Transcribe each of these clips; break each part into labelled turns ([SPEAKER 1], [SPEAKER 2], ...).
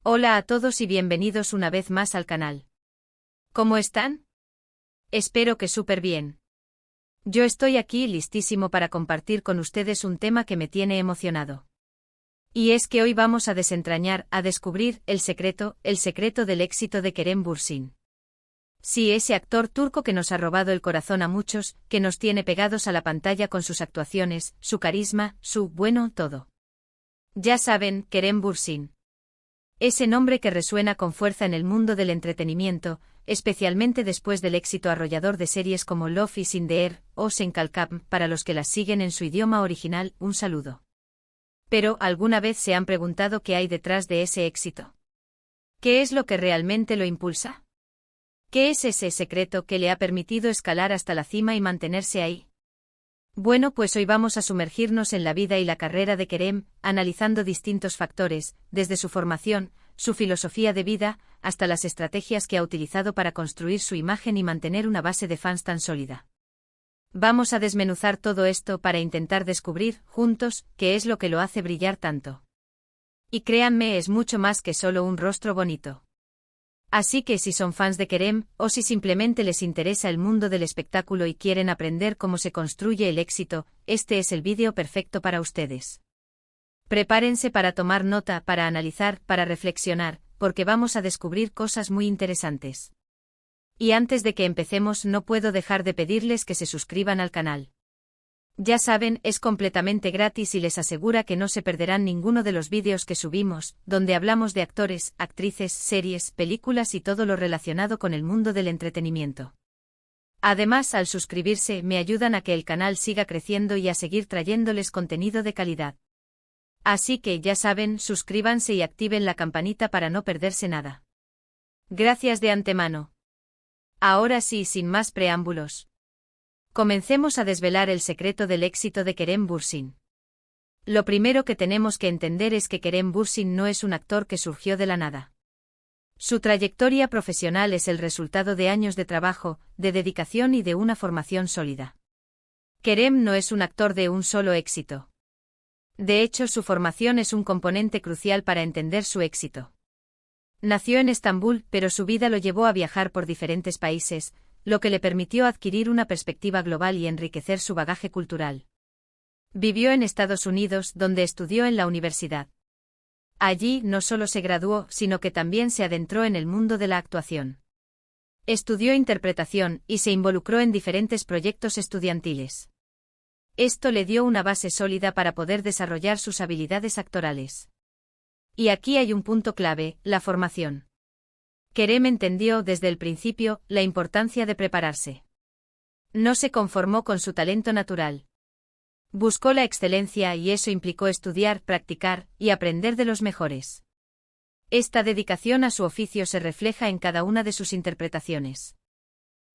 [SPEAKER 1] Hola a todos y bienvenidos una vez más al canal. ¿Cómo están? Espero que súper bien. Yo estoy aquí listísimo para compartir con ustedes un tema que me tiene emocionado. Y es que hoy vamos a desentrañar, a descubrir, el secreto del éxito de Kerem Bürsin. Sí, ese actor turco que nos ha robado el corazón a muchos, que nos tiene pegados a la pantalla con sus actuaciones, su carisma, todo. Ya saben, Kerem Bürsin. Ese nombre que resuena con fuerza en el mundo del entretenimiento, especialmente después del éxito arrollador de series como Love is in the Air o Senkalkam, para los que las siguen en su idioma original, un saludo. Pero, ¿alguna vez se han preguntado qué hay detrás de ese éxito? ¿Qué es lo que realmente lo impulsa? ¿Qué es ese secreto que le ha permitido escalar hasta la cima y mantenerse ahí? Bueno, pues hoy vamos a sumergirnos en la vida y la carrera de Kerem, analizando distintos factores, desde su formación, su filosofía de vida, hasta las estrategias que ha utilizado para construir su imagen y mantener una base de fans tan sólida. Vamos a desmenuzar todo esto para intentar descubrir, juntos, qué es lo que lo hace brillar tanto. Y créanme, es mucho más que solo un rostro bonito. Así que si son fans de Kerem, o si simplemente les interesa el mundo del espectáculo y quieren aprender cómo se construye el éxito, este es el vídeo perfecto para ustedes. Prepárense para tomar nota, para analizar, para reflexionar, porque vamos a descubrir cosas muy interesantes. Y antes de que empecemos, no puedo dejar de pedirles que se suscriban al canal. Ya saben, es completamente gratis y les asegura que no se perderán ninguno de los vídeos que subimos, donde hablamos de actores, actrices, series, películas y todo lo relacionado con el mundo del entretenimiento. Además, al suscribirse, me ayudan a que el canal siga creciendo y a seguir trayéndoles contenido de calidad. Así que, ya saben, suscríbanse y activen la campanita para no perderse nada. Gracias de antemano. Ahora sí, sin más preámbulos. Comencemos a desvelar el secreto del éxito de Kerem Bürsin. Lo primero que tenemos que entender es que Kerem Bürsin no es un actor que surgió de la nada. Su trayectoria profesional es el resultado de años de trabajo, de dedicación y de una formación sólida. Kerem no es un actor de un solo éxito. De hecho, su formación es un componente crucial para entender su éxito. Nació en Estambul, pero su vida lo llevó a viajar por diferentes países, lo que le permitió adquirir una perspectiva global y enriquecer su bagaje cultural. Vivió en Estados Unidos, donde estudió en la universidad. Allí no solo se graduó, sino que también se adentró en el mundo de la actuación. Estudió interpretación y se involucró en diferentes proyectos estudiantiles. Esto le dio una base sólida para poder desarrollar sus habilidades actorales. Y aquí hay un punto clave: la formación. Kerem entendió desde el principio la importancia de prepararse. No se conformó con su talento natural. Buscó la excelencia y eso implicó estudiar, practicar y aprender de los mejores. Esta dedicación a su oficio se refleja en cada una de sus interpretaciones.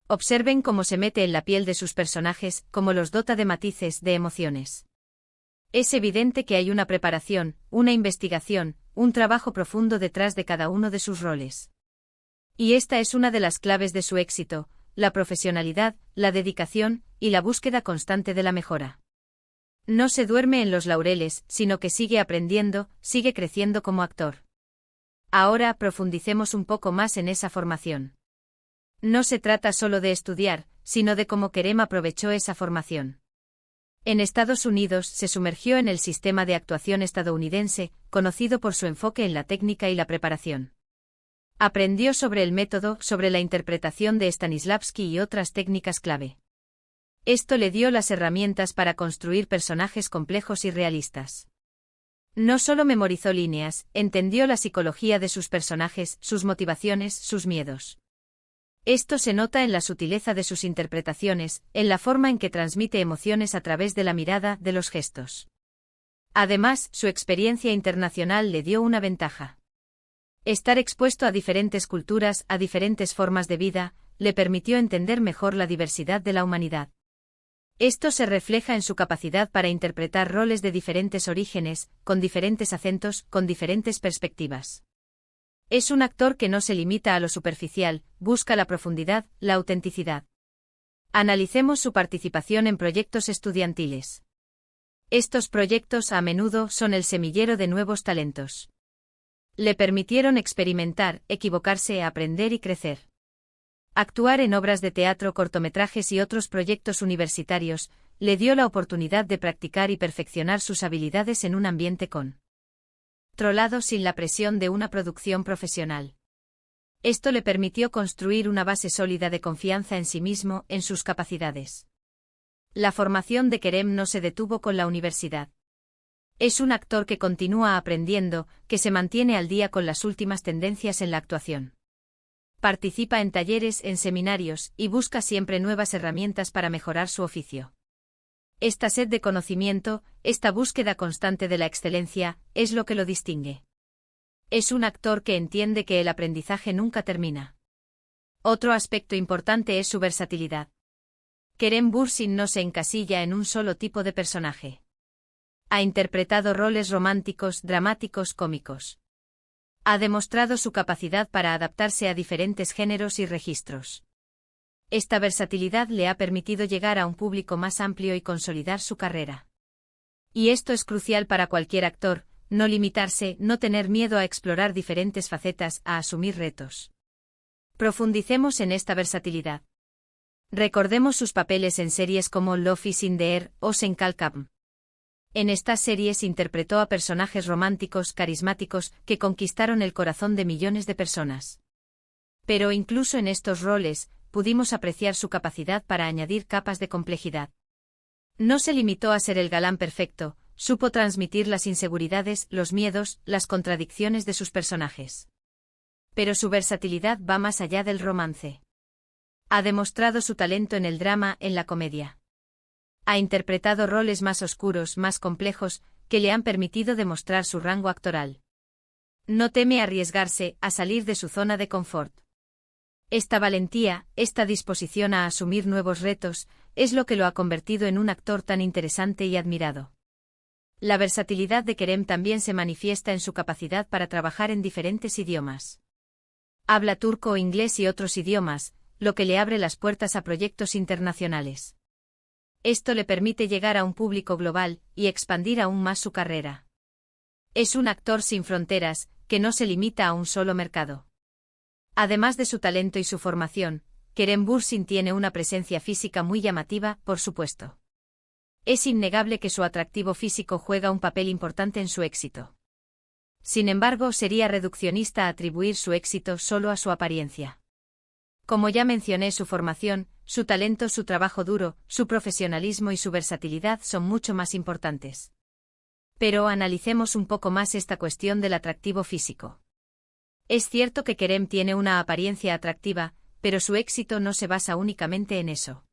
[SPEAKER 1] Observen cómo se mete en la piel de sus personajes, cómo los dota de matices, de emociones. Es evidente que hay una preparación, una investigación, un trabajo profundo detrás de cada uno de sus roles. Y esta es una de las claves de su éxito: la profesionalidad, la dedicación y la búsqueda constante de la mejora. No se duerme en los laureles, sino que sigue aprendiendo, sigue creciendo como actor. Ahora profundicemos un poco más en esa formación. No se trata solo de estudiar, sino de cómo Kerem aprovechó esa formación. En Estados Unidos se sumergió en el sistema de actuación estadounidense, conocido por su enfoque en la técnica y la preparación. Aprendió sobre el método, sobre la interpretación de Stanislavski y otras técnicas clave. Esto le dio las herramientas para construir personajes complejos y realistas. No solo memorizó líneas, entendió la psicología de sus personajes, sus motivaciones, sus miedos. Esto se nota en la sutileza de sus interpretaciones, en la forma en que transmite emociones a través de la mirada, de los gestos. Además, su experiencia internacional le dio una ventaja. Estar expuesto a diferentes culturas, a diferentes formas de vida, le permitió entender mejor la diversidad de la humanidad. Esto se refleja en su capacidad para interpretar roles de diferentes orígenes, con diferentes acentos, con diferentes perspectivas. Es un actor que no se limita a lo superficial, busca la profundidad, la autenticidad. Analicemos su participación en proyectos estudiantiles. Estos proyectos a menudo son el semillero de nuevos talentos. Le permitieron experimentar, equivocarse, aprender y crecer. Actuar en obras de teatro, cortometrajes y otros proyectos universitarios le dio la oportunidad de practicar y perfeccionar sus habilidades en un ambiente controlado sin la presión de una producción profesional. Esto le permitió construir una base sólida de confianza en sí mismo, en sus capacidades. La formación de Kerem no se detuvo con la universidad. Es un actor que continúa aprendiendo, que se mantiene al día con las últimas tendencias en la actuación. Participa en talleres, en seminarios, y busca siempre nuevas herramientas para mejorar su oficio. Esta sed de conocimiento, esta búsqueda constante de la excelencia, es lo que lo distingue. Es un actor que entiende que el aprendizaje nunca termina. Otro aspecto importante es su versatilidad. Kerem Bürsin no se encasilla en un solo tipo de personaje. Ha interpretado roles románticos, dramáticos, cómicos. Ha demostrado su capacidad para adaptarse a diferentes géneros y registros. Esta versatilidad le ha permitido llegar a un público más amplio y consolidar su carrera. Y esto es crucial para cualquier actor, no limitarse, no tener miedo a explorar diferentes facetas, a asumir retos. Profundicemos en esta versatilidad. Recordemos sus papeles en series como Love is in the Air o Senkalkam. En estas series interpretó a personajes románticos, carismáticos, que conquistaron el corazón de millones de personas. Pero incluso en estos roles, pudimos apreciar su capacidad para añadir capas de complejidad. No se limitó a ser el galán perfecto, supo transmitir las inseguridades, los miedos, las contradicciones de sus personajes. Pero su versatilidad va más allá del romance. Ha demostrado su talento en el drama, en la comedia. Ha interpretado roles más oscuros, más complejos, que le han permitido demostrar su rango actoral. No teme arriesgarse, a salir de su zona de confort. Esta valentía, esta disposición a asumir nuevos retos, es lo que lo ha convertido en un actor tan interesante y admirado. La versatilidad de Kerem también se manifiesta en su capacidad para trabajar en diferentes idiomas. Habla turco, inglés y otros idiomas, lo que le abre las puertas a proyectos internacionales. Esto le permite llegar a un público global y expandir aún más su carrera. Es un actor sin fronteras, que no se limita a un solo mercado. Además de su talento y su formación, Kerem Bürsin tiene una presencia física muy llamativa, por supuesto. Es innegable que su atractivo físico juega un papel importante en su éxito. Sin embargo, sería reduccionista atribuir su éxito solo a su apariencia. Como ya mencioné, su formación, su talento, su trabajo duro, su profesionalismo y su versatilidad son mucho más importantes. Pero analicemos un poco más esta cuestión del atractivo físico. Es cierto que Kerem tiene una apariencia atractiva, pero su éxito no se basa únicamente en eso.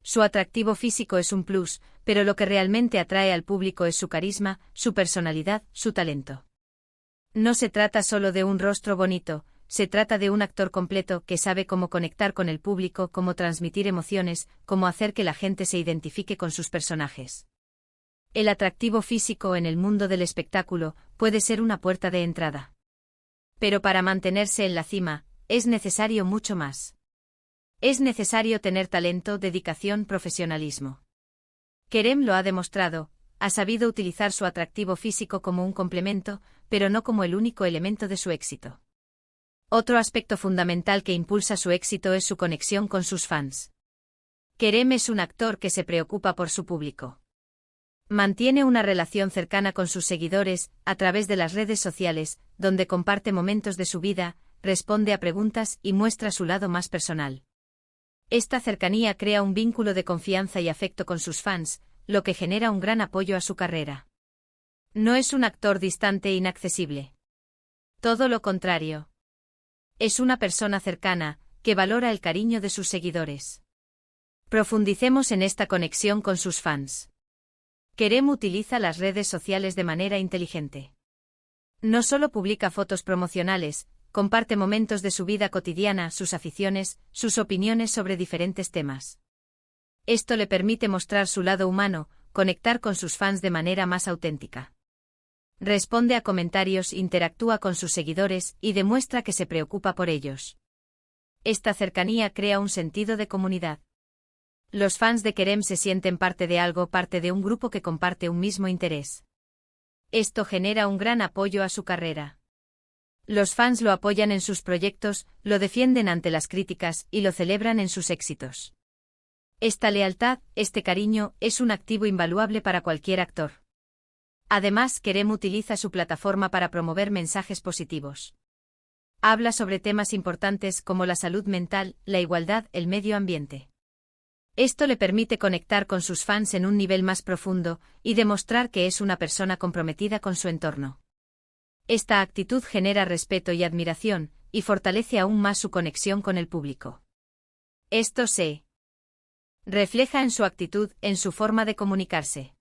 [SPEAKER 1] Su atractivo físico es un plus, pero lo que realmente atrae al público es su carisma, su personalidad, su talento. No se trata solo de un rostro bonito, se trata de un actor completo que sabe cómo conectar con el público, cómo transmitir emociones, cómo hacer que la gente se identifique con sus personajes. El atractivo físico en el mundo del espectáculo puede ser una puerta de entrada. Pero para mantenerse en la cima, es necesario mucho más. Es necesario tener talento, dedicación, profesionalismo. Kerem lo ha demostrado, ha sabido utilizar su atractivo físico como un complemento, pero no como el único elemento de su éxito. Otro aspecto fundamental que impulsa su éxito es su conexión con sus fans. Kerem es un actor que se preocupa por su público. Mantiene una relación cercana con sus seguidores, a través de las redes sociales, donde comparte momentos de su vida, responde a preguntas y muestra su lado más personal. Esta cercanía crea un vínculo de confianza y afecto con sus fans, lo que genera un gran apoyo a su carrera. No es un actor distante e inaccesible. Todo lo contrario. Es una persona cercana, que valora el cariño de sus seguidores. Profundicemos en esta conexión con sus fans. Kerem utiliza las redes sociales de manera inteligente. No solo publica fotos promocionales, comparte momentos de su vida cotidiana, sus aficiones, sus opiniones sobre diferentes temas. Esto le permite mostrar su lado humano, conectar con sus fans de manera más auténtica. Responde a comentarios, interactúa con sus seguidores y demuestra que se preocupa por ellos. Esta cercanía crea un sentido de comunidad. Los fans de Kerem se sienten parte de algo, parte de un grupo que comparte un mismo interés. Esto genera un gran apoyo a su carrera. Los fans lo apoyan en sus proyectos, lo defienden ante las críticas y lo celebran en sus éxitos. Esta lealtad, este cariño, es un activo invaluable para cualquier actor. Además, Kerem utiliza su plataforma para promover mensajes positivos. Habla sobre temas importantes como la salud mental, la igualdad, el medio ambiente. Esto le permite conectar con sus fans en un nivel más profundo y demostrar que es una persona comprometida con su entorno. Esta actitud genera respeto y admiración, y fortalece aún más su conexión con el público. Esto se refleja en su actitud, en su forma de comunicarse.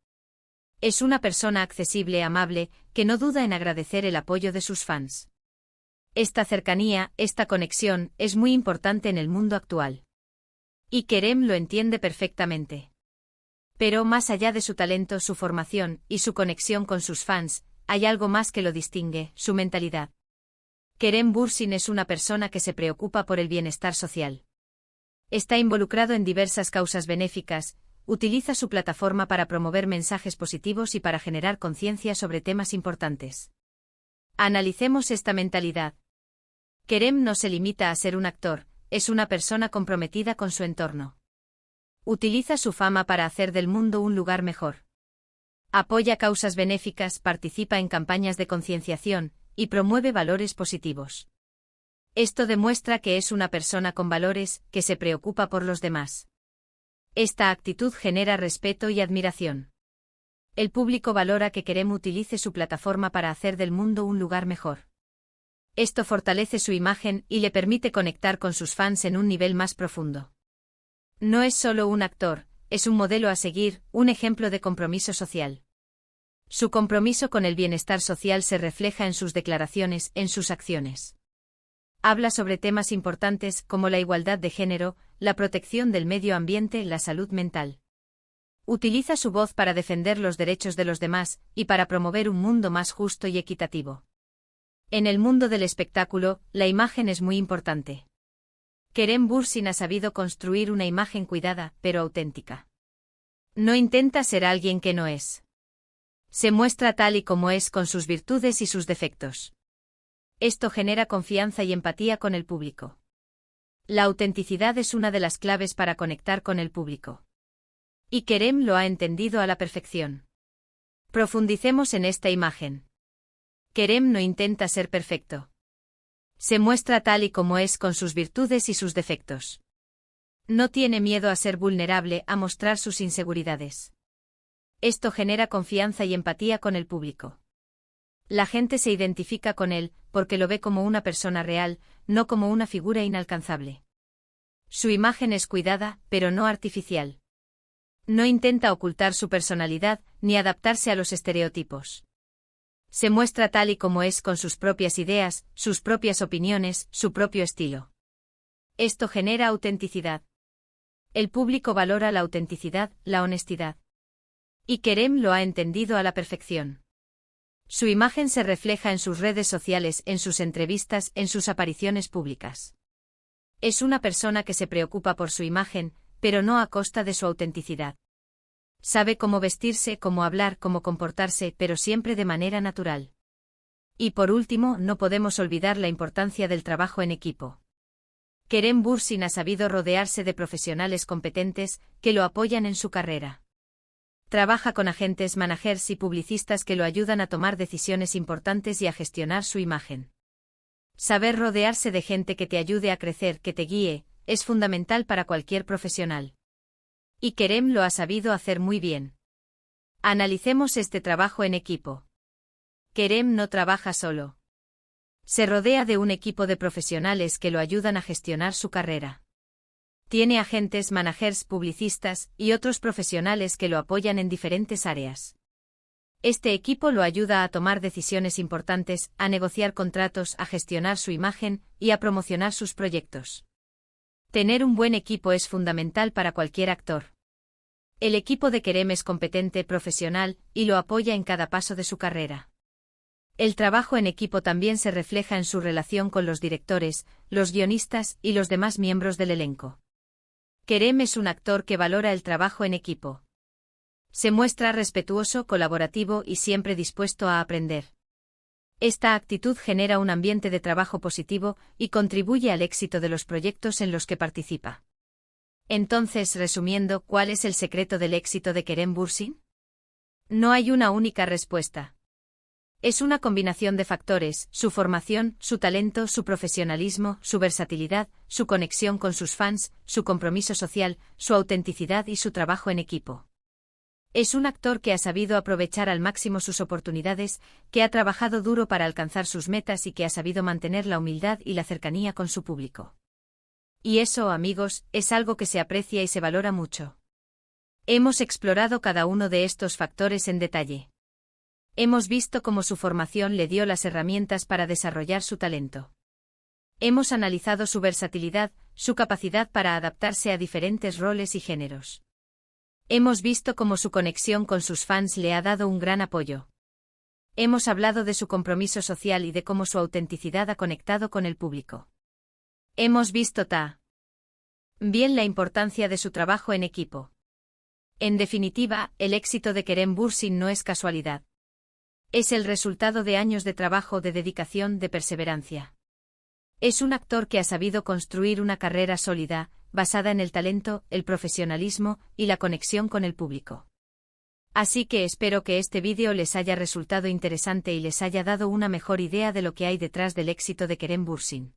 [SPEAKER 1] Es una persona accesible, amable, que no duda en agradecer el apoyo de sus fans. Esta cercanía, esta conexión, es muy importante en el mundo actual. Y Kerem lo entiende perfectamente. Pero más allá de su talento, su formación y su conexión con sus fans, hay algo más que lo distingue, su mentalidad. Kerem Bürsin es una persona que se preocupa por el bienestar social. Está involucrado en diversas causas benéficas, utiliza su plataforma para promover mensajes positivos y para generar conciencia sobre temas importantes. Analicemos esta mentalidad. Kerem no se limita a ser un actor, es una persona comprometida con su entorno. Utiliza su fama para hacer del mundo un lugar mejor. Apoya causas benéficas, participa en campañas de concienciación y promueve valores positivos. Esto demuestra que es una persona con valores, que se preocupa por los demás. Esta actitud genera respeto y admiración. El público valora que Kerem utilice su plataforma para hacer del mundo un lugar mejor. Esto fortalece su imagen y le permite conectar con sus fans en un nivel más profundo. No es solo un actor, es un modelo a seguir, un ejemplo de compromiso social. Su compromiso con el bienestar social se refleja en sus declaraciones, en sus acciones. Habla sobre temas importantes como la igualdad de género, la protección del medio ambiente, la salud mental. Utiliza su voz para defender los derechos de los demás y para promover un mundo más justo y equitativo. En el mundo del espectáculo, la imagen es muy importante. Kerem Bürsin ha sabido construir una imagen cuidada, pero auténtica. No intenta ser alguien que no es. Se muestra tal y como es con sus virtudes y sus defectos. Esto genera confianza y empatía con el público. La autenticidad es una de las claves para conectar con el público. Y Kerem lo ha entendido a la perfección. Profundicemos en esta imagen. Kerem no intenta ser perfecto. Se muestra tal y como es con sus virtudes y sus defectos. No tiene miedo a ser vulnerable, a mostrar sus inseguridades. Esto genera confianza y empatía con el público. La gente se identifica con él, porque lo ve como una persona real, no como una figura inalcanzable. Su imagen es cuidada, pero no artificial. No intenta ocultar su personalidad, ni adaptarse a los estereotipos. Se muestra tal y como es con sus propias ideas, sus propias opiniones, su propio estilo. Esto genera autenticidad. El público valora la autenticidad, la honestidad. Y Kerem lo ha entendido a la perfección. Su imagen se refleja en sus redes sociales, en sus entrevistas, en sus apariciones públicas. Es una persona que se preocupa por su imagen, pero no a costa de su autenticidad. Sabe cómo vestirse, cómo hablar, cómo comportarse, pero siempre de manera natural. Y por último, no podemos olvidar la importancia del trabajo en equipo. Kerem Bürsin ha sabido rodearse de profesionales competentes que lo apoyan en su carrera. Trabaja con agentes, managers y publicistas que lo ayudan a tomar decisiones importantes y a gestionar su imagen. Saber rodearse de gente que te ayude a crecer, que te guíe, es fundamental para cualquier profesional. Y Kerem lo ha sabido hacer muy bien. Analicemos este trabajo en equipo. Kerem no trabaja solo. Se rodea de un equipo de profesionales que lo ayudan a gestionar su carrera. Tiene agentes, managers, publicistas y otros profesionales que lo apoyan en diferentes áreas. Este equipo lo ayuda a tomar decisiones importantes, a negociar contratos, a gestionar su imagen y a promocionar sus proyectos. Tener un buen equipo es fundamental para cualquier actor. El equipo de Kerem es competente, profesional y lo apoya en cada paso de su carrera. El trabajo en equipo también se refleja en su relación con los directores, los guionistas y los demás miembros del elenco. Kerem es un actor que valora el trabajo en equipo. Se muestra respetuoso, colaborativo y siempre dispuesto a aprender. Esta actitud genera un ambiente de trabajo positivo y contribuye al éxito de los proyectos en los que participa. Entonces, resumiendo, ¿cuál es el secreto del éxito de Kerem Bürsin? No hay una única respuesta. Es una combinación de factores: su formación, su talento, su profesionalismo, su versatilidad, su conexión con sus fans, su compromiso social, su autenticidad y su trabajo en equipo. Es un actor que ha sabido aprovechar al máximo sus oportunidades, que ha trabajado duro para alcanzar sus metas y que ha sabido mantener la humildad y la cercanía con su público. Y eso, amigos, es algo que se aprecia y se valora mucho. Hemos explorado cada uno de estos factores en detalle. Hemos visto cómo su formación le dio las herramientas para desarrollar su talento. Hemos analizado su versatilidad, su capacidad para adaptarse a diferentes roles y géneros. Hemos visto cómo su conexión con sus fans le ha dado un gran apoyo. Hemos hablado de su compromiso social y de cómo su autenticidad ha conectado con el público. Hemos visto bien la importancia de su trabajo en equipo. En definitiva, el éxito de Kerem Bürsin no es casualidad. Es el resultado de años de trabajo, de dedicación, de perseverancia. Es un actor que ha sabido construir una carrera sólida, basada en el talento, el profesionalismo y la conexión con el público. Así que espero que este vídeo les haya resultado interesante y les haya dado una mejor idea de lo que hay detrás del éxito de Kerem Bürsin.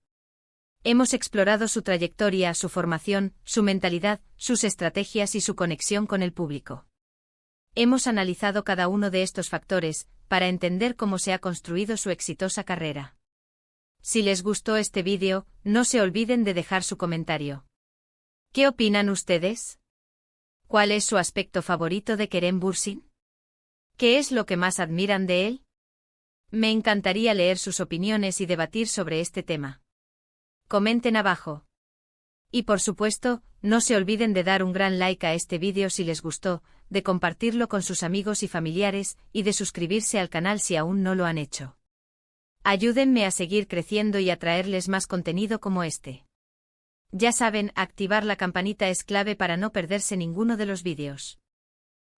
[SPEAKER 1] Hemos explorado su trayectoria, su formación, su mentalidad, sus estrategias y su conexión con el público. Hemos analizado cada uno de estos factores, para entender cómo se ha construido su exitosa carrera. Si les gustó este vídeo, no se olviden de dejar su comentario. ¿Qué opinan ustedes? ¿Cuál es su aspecto favorito de Kerem Bürsin? ¿Qué es lo que más admiran de él? Me encantaría leer sus opiniones y debatir sobre este tema. Comenten abajo. Y por supuesto, no se olviden de dar un gran like a este vídeo si les gustó, de compartirlo con sus amigos y familiares, y de suscribirse al canal si aún no lo han hecho. Ayúdenme a seguir creciendo y a traerles más contenido como este. Ya saben, activar la campanita es clave para no perderse ninguno de los vídeos.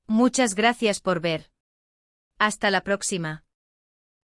[SPEAKER 1] Muchas gracias por ver. Hasta la próxima.